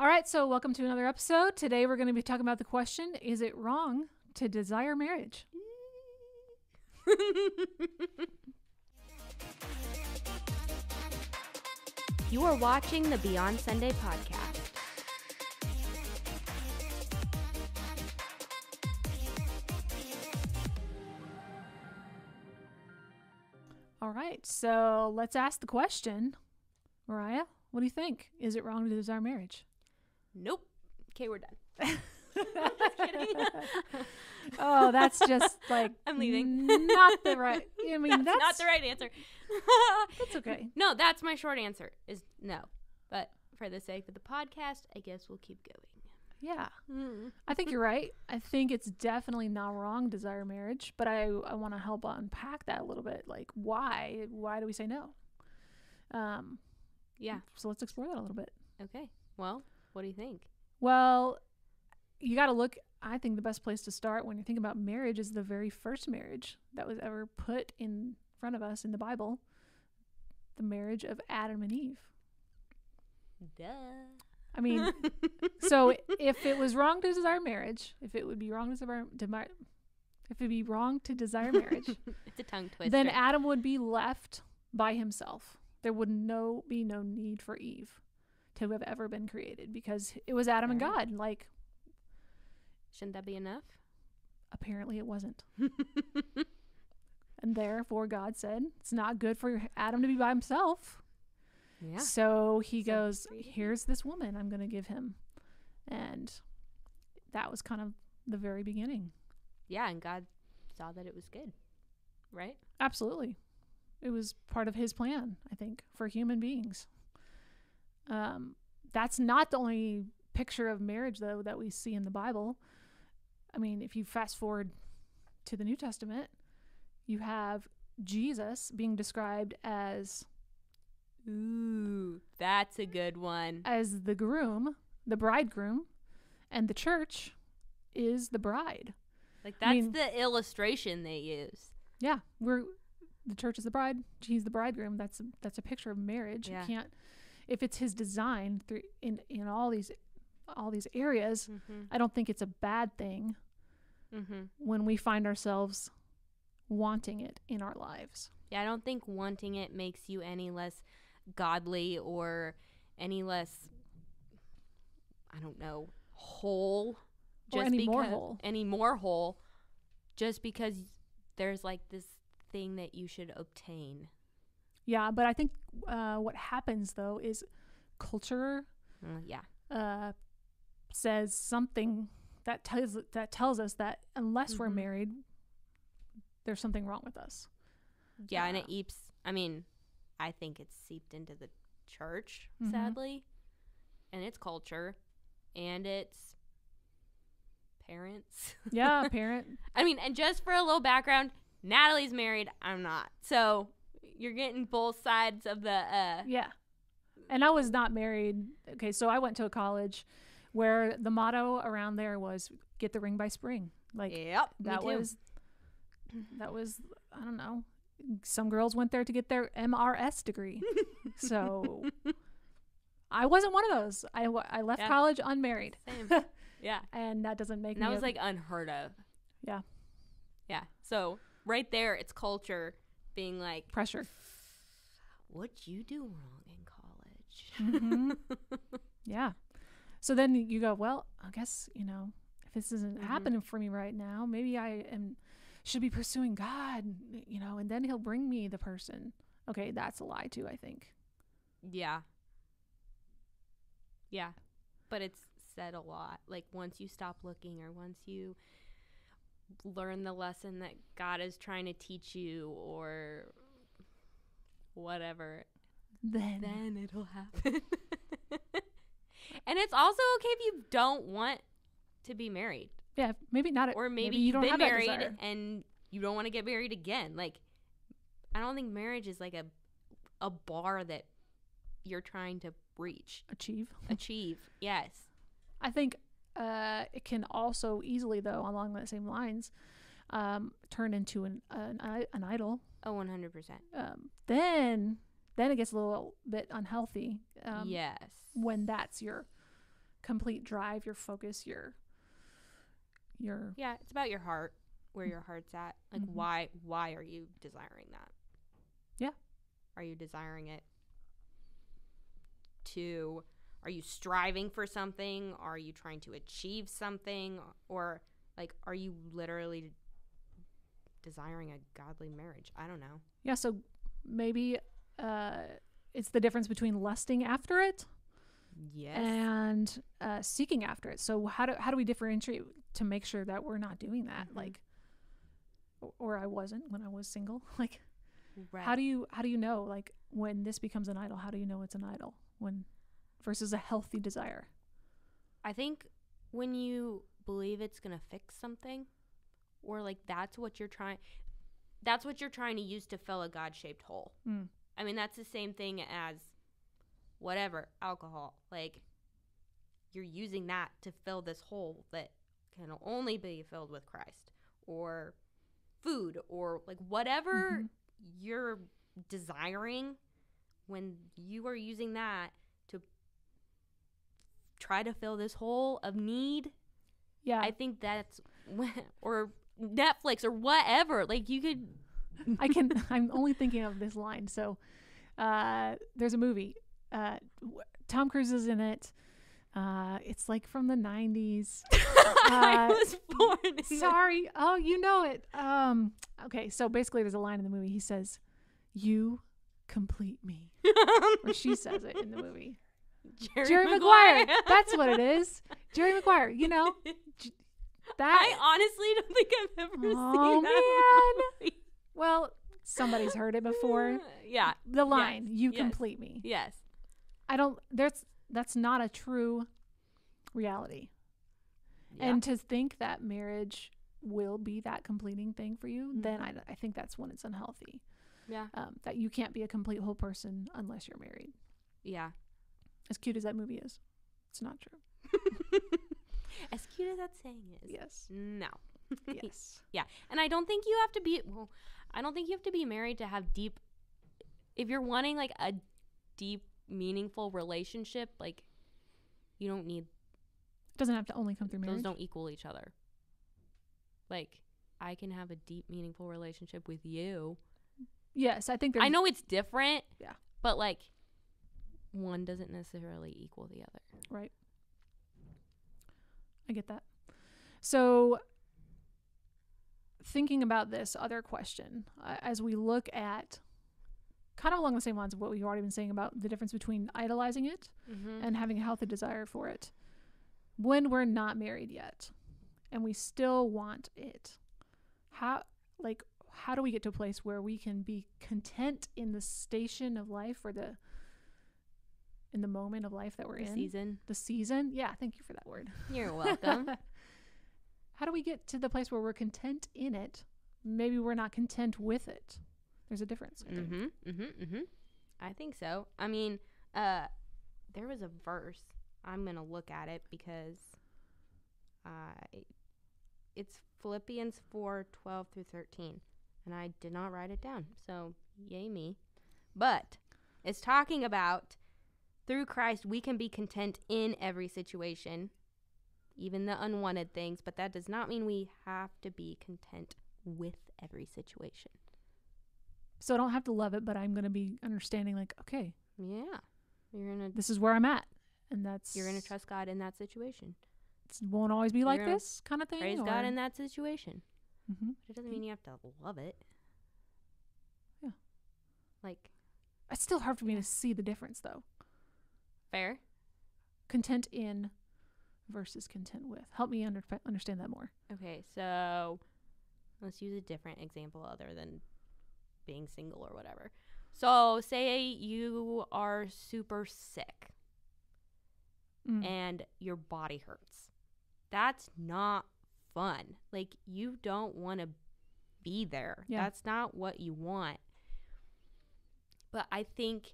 All right, so welcome to another episode. Today we're going to be talking about the question, is it wrong to desire marriage? You are watching the Beyond Sunday podcast. All right, so let's ask the question. Mariah, what do you think? Is it wrong to desire marriage? Nope. Okay, we're done. Just kidding. Oh, that's just like I'm leaving. Not the right. I mean, that's not the right answer. That's okay. No, that's my short answer. Is no. But for the sake of the podcast, I guess we'll keep going. Yeah, I think you're right. I think it's definitely not wrong to desire marriage, but I want to help unpack that a little bit. Like, why? Why do we say no? Yeah. So let's explore that a little bit. Okay. Well, what do you think? Well, you got to look. I think the best place to start when you're thinking about marriage is the very first marriage that was ever put in front of us in the Bible, the marriage of Adam and Eve. Duh. I mean, so if it was wrong to desire marriage, if it would be wrong to desire marriage, It's a tongue twister. then Adam would be left by himself. There would be no need for Eve to have ever been created because it was Adam and God. Like, shouldn't that be enough? apparently it wasn't. And therefore God said, it's not good for Adam to be by himself. Yeah. So he goes, created me. here's this woman I'm going to give him. And that was kind of the very beginning. Yeah, and God saw that it was good, right? Absolutely. It was part of his plan, I think, for human beings. That's not the only picture of marriage, though, that we see in the Bible. I mean, if you fast forward to the New Testament, you have Jesus being described as Ooh, that's a good one. the groom, the bridegroom, and the church is the bride. Like, that's the illustration they use. Yeah, the church is the bride. He's the bridegroom. That's a picture of marriage. Yeah. You can't, if it's his design in all these areas. Mm-hmm. I don't think it's a bad thing when we find ourselves wanting it in our lives. Yeah, I don't think wanting it makes you any less godly or any less, I don't know, whole. Or any more whole. Any more whole, just because there's like this thing that you should obtain. Yeah, but I think what happens, though, is culture says something that tells us that unless we're married, there's something wrong with us. Yeah, and I think it's seeped into the church, sadly, and it's culture, and it's parents. Yeah, parent. I mean, and just for a little background, Natalie's married, I'm not. So you're getting both sides of the Yeah. And I was not married. Okay, so I went to a college where the motto around there was get the ring by spring. Like, Yep, that me too. was I don't know. Some girls went there to get their MRS degree. So I wasn't one of those. I left college unmarried. Same. Yeah. And that doesn't make And that was like unheard of. Yeah. Yeah. So right there, it's culture being like, pressure. what'd you do wrong in college? Yeah. So then you go, well, I guess, if this isn't happening for me right now, maybe should be pursuing God, and then he'll bring me the person. Okay, that's a lie too, I think. Yeah. Yeah. But it's said a lot. Like, once you stop looking or once you learn the lesson that God is trying to teach you or whatever, then it'll happen. And it's also okay if you don't want to be married. Yeah, maybe not. Or maybe you you've don't been have that married desire. and you don't want to get married again. Like, I don't think marriage is like a bar that you're trying to reach. Achieve. Yes. I think it can also easily, though, along the same lines, turn into an idol. Oh, 100%. Then it gets a little bit unhealthy. Yes. When that's your complete drive, your focus, your yeah, it's about your heart, where your heart's at. Like, why are you desiring that? Yeah. Are you desiring it to, are you striving for something? Are you trying to achieve something? Or, like, are you literally desiring a godly marriage? I don't know. Yeah, so maybe it's the difference between lusting after it, yes, and seeking after it. So how do we differentiate to make sure that we're not doing that? Like, or I wasn't when I was single. Like, right. How do you know, like, when this becomes an idol? How do you know it's an idol when versus a healthy desire? I think when you believe it's gonna fix something, or like that's what you're trying to use to fill a God-shaped hole. I mean, that's the same thing as whatever, alcohol. Like, you're using that to fill this hole that can only be filled with Christ, or food, or like whatever you're desiring. When you are using that to try to fill this hole of need, yeah, I think that's, or Netflix or whatever. Like, you could. I'm only thinking of this line. So there's a movie. Tom Cruise is in it. It's like from the 90s. I was born in sorry. Oh, you know it. Okay, so basically there's a line in the movie. He says, "You complete me." Or she says it in the movie. Jerry Maguire. That's what it is. Jerry Maguire, you know. I honestly don't think I've ever seen that movie. Well, somebody's heard it before. Yeah. The line, "You complete me." Yes. That's not a true reality. Yeah. And to think that marriage will be that completing thing for you, then I think that's when it's unhealthy. Yeah. That you can't be a complete whole person unless you're married. Yeah. As cute as that movie is, it's not true. As cute as that saying is. Yes. No. Yes. Yeah. And I don't think you have to be married to have deep, if you're wanting like a deep, meaningful relationship, like, you don't need, it doesn't have to only come through marriage. Those don't equal each other. Like, I can have a deep, meaningful relationship with you. Yes, I think I know it's different. Yeah. But like, one doesn't necessarily equal the other. Right. I get that. So thinking about this other question, as we look at kind of along the same lines of what we've already been saying about the difference between idolizing it and having a healthy desire for it, when we're not married yet and we still want it, how do we get to a place where we can be content in the station of life, or in the moment of life that we're in? The season? Yeah, thank you for that word. You're welcome. How do we get to the place where we're content in it? Maybe we're not content with it. There's a difference, I think. I think so. I mean, there was a verse. I'm going to look at it because it's Philippians 4:12 through 13. And I did not write it down. So, yay me. But it's talking about, through Christ, we can be content in every situation, even the unwanted things. But that does not mean we have to be content with every situation. So I don't have to love it, but I'm going to be understanding, like, okay. Yeah. This is where I'm at. And you're going to trust God in that situation. It won't always be like this kind of thing. Praise God in that situation. But it doesn't mean you have to love it. Yeah. Like, it's still hard for me to see the difference, though. Fair. Content in versus content with. Help me understand that more. Okay, so let's use a different example other than being single or whatever. So say you are super sick and your body hurts. That's not fun. Like, you don't want to be there. Yeah. That's not what you want. But I think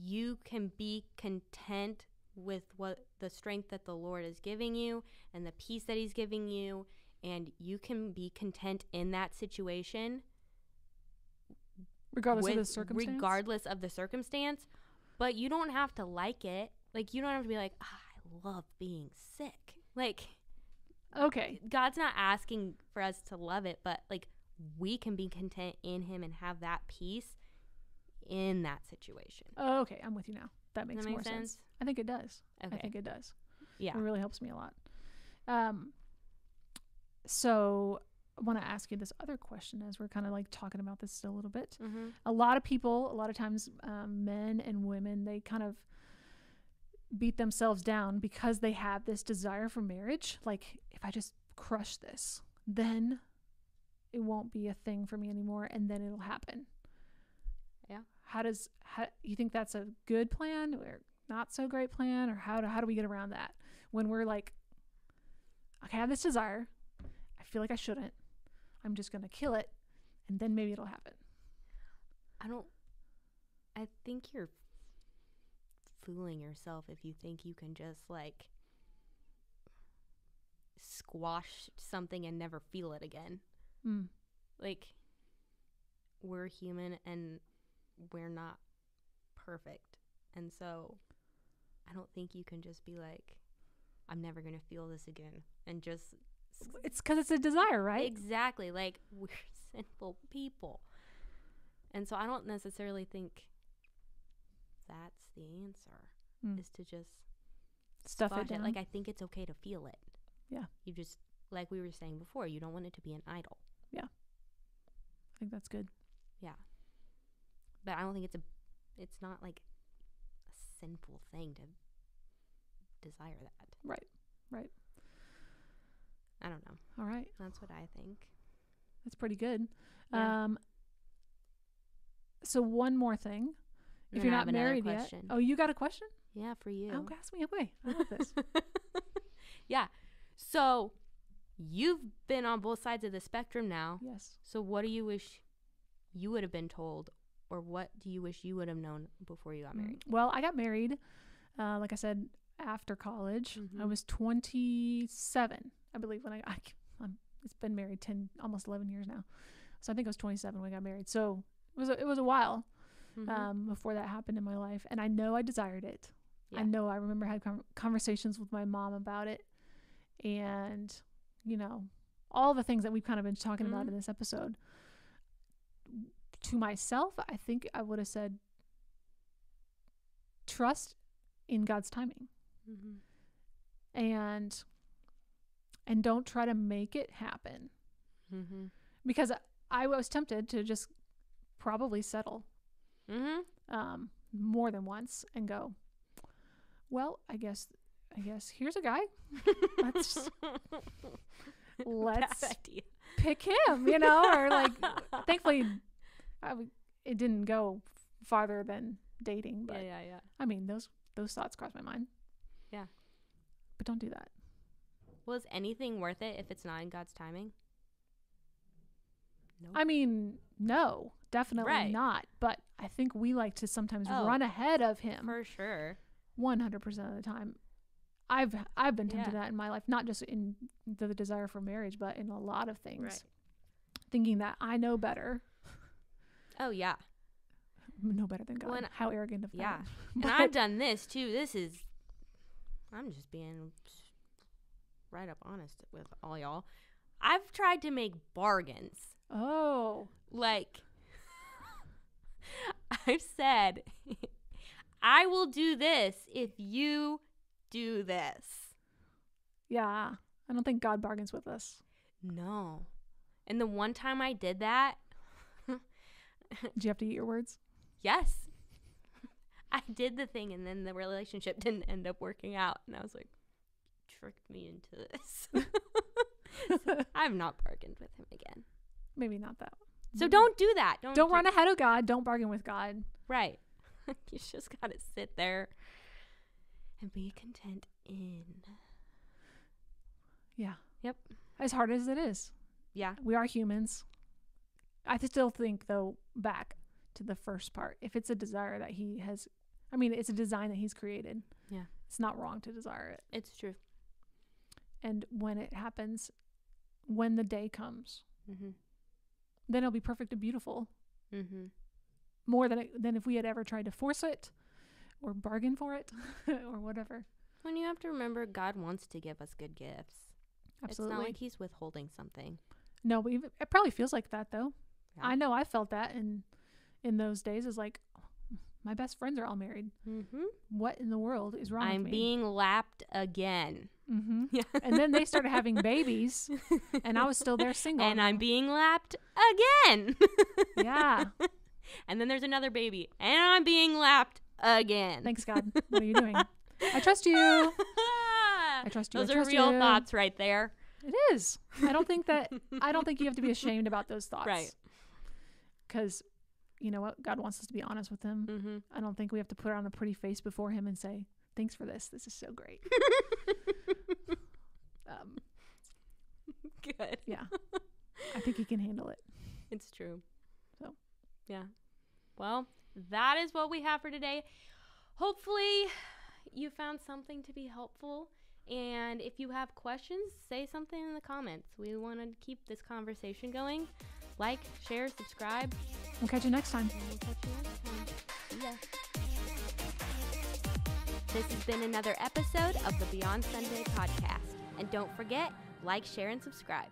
you can be content with what the strength that the Lord is giving you and the peace that he's giving you, and you can be content in that situation regardless of the circumstance, but you don't have to like it. like, you don't have to be like, I love being sick. Like, Okay. God's not asking for us to love it, but like, we can be content in him and have that peace in that situation. Oh, okay. I'm with you now. That makes Does that more make sense. sense? I think it does. Okay. I think it does. Yeah. It really helps me a lot. So I want to ask you this other question as we're kind of like talking about this still a little bit. Mm-hmm. A lot of times, men and women, they kind of beat themselves down because they have this desire for marriage. Like, if I just crush this, then it won't be a thing for me anymore, and then it'll happen. Yeah. How you think that's a good plan or not so great plan, or how do we get around that when we're like, okay, I have this desire, I feel like I shouldn't, I'm just gonna kill it, and then maybe it'll happen? I think you're fooling yourself if you think you can just like squash something and never feel it again. Like, we're human and we're not perfect, and so I don't think you can just be like, I'm never gonna feel this again, and just It's because it's a desire, right? Exactly. Like, we're sinful people, and so I don't necessarily think that's the answer, is to just stuff it down. Like, I think it's okay to feel it. Yeah. You just, like we were saying before, you don't want it to be an idol. Yeah. I think that's good. Yeah. But I don't think it's not like a sinful thing to desire that. Right. I don't know. All right. That's what I think. That's pretty good. Yeah. So one more thing. If you're not married yet. Oh, you got a question? Yeah, for you. Oh, ask me away. I love this. Yeah. So you've been on both sides of the spectrum now. Yes. So what do you wish you would have been told, or what do you wish you would have known before you got married? Well, I got married, like I said, after college. I was 27, I believe, when it's been married almost 11 years now. So I think I was 27 when I got married. So it was a while before that happened in my life, and I know I desired it. Yeah. I remember I had conversations with my mom about it, and all the things that we've kind of been talking about in this episode. To myself, I think I would have said, trust in God's timing, and don't try to make it happen, because I was tempted to just probably settle more than once and go, well, I guess here's a guy. let's pick him, or like, thankfully it didn't go farther than dating, but yeah. I mean, those thoughts crossed my mind. Yeah. But don't do that. Was anything worth it if it's not in God's timing? Nope. I mean, no, definitely not. But I think we like to sometimes run ahead of him. For sure. 100% of the time. I've been tempted to that in my life, not just in the desire for marriage, but in a lot of things. Right. Thinking that I know better. Oh, yeah. No better than God. How arrogant of God. Yeah. And I've done this too. I'm just being right up honest with all y'all. I've tried to make bargains. Oh. Like, I've said, I will do this if you do this. Yeah. I don't think God bargains with us. No. And the one time I did that. Did you have to eat your words? Yes. I did the thing, and then the relationship didn't end up working out. And I was like, tricked me into this. So I've not bargained with him again. Maybe not that one. So don't do that. Don't run ahead of God. Don't bargain with God. Right. You just got to sit there and be content in. Yeah. Yep. As hard as it is. Yeah. We are humans. I still think, though, back to the first part, if it's a desire that he has, it's a design that he's created. Yeah. It's not wrong to desire it. It's true. And when it happens, when the day comes, then it'll be perfect and beautiful. More than if we had ever tried to force it or bargain for it or whatever. When you have to remember, God wants to give us good gifts. Absolutely. It's not like he's withholding something. No, but it probably feels like that though. Yeah. I know I felt that in those days. Is like, my best friends are all married. Mm-hmm. What in the world is wrong I'm with me? being lapped again. Mm-hmm. Yeah. And then they started having babies, and I was still there single. And I'm being lapped again. Yeah. And then there's another baby, and I'm being lapped again. Thanks, God. What are you doing? I trust you. I trust you. Those I are trust real you. thoughts right there. It is. I don't think you have to be ashamed about those thoughts. Right. Because you know what? God wants us to be honest with him. Mm-hmm. I don't think we have to put on a pretty face before him and say, thanks for this. This is so great. Good. Yeah. I think he can handle it. It's true. So. Yeah. Well, that is what we have for today. Hopefully you found something to be helpful. And if you have questions, say something in the comments. We want to keep this conversation going. Like, share, subscribe. We'll catch you next time. And we'll catch you next time. See ya. This has been another episode of the Beyond Sunday podcast. And don't forget, like, share, and subscribe.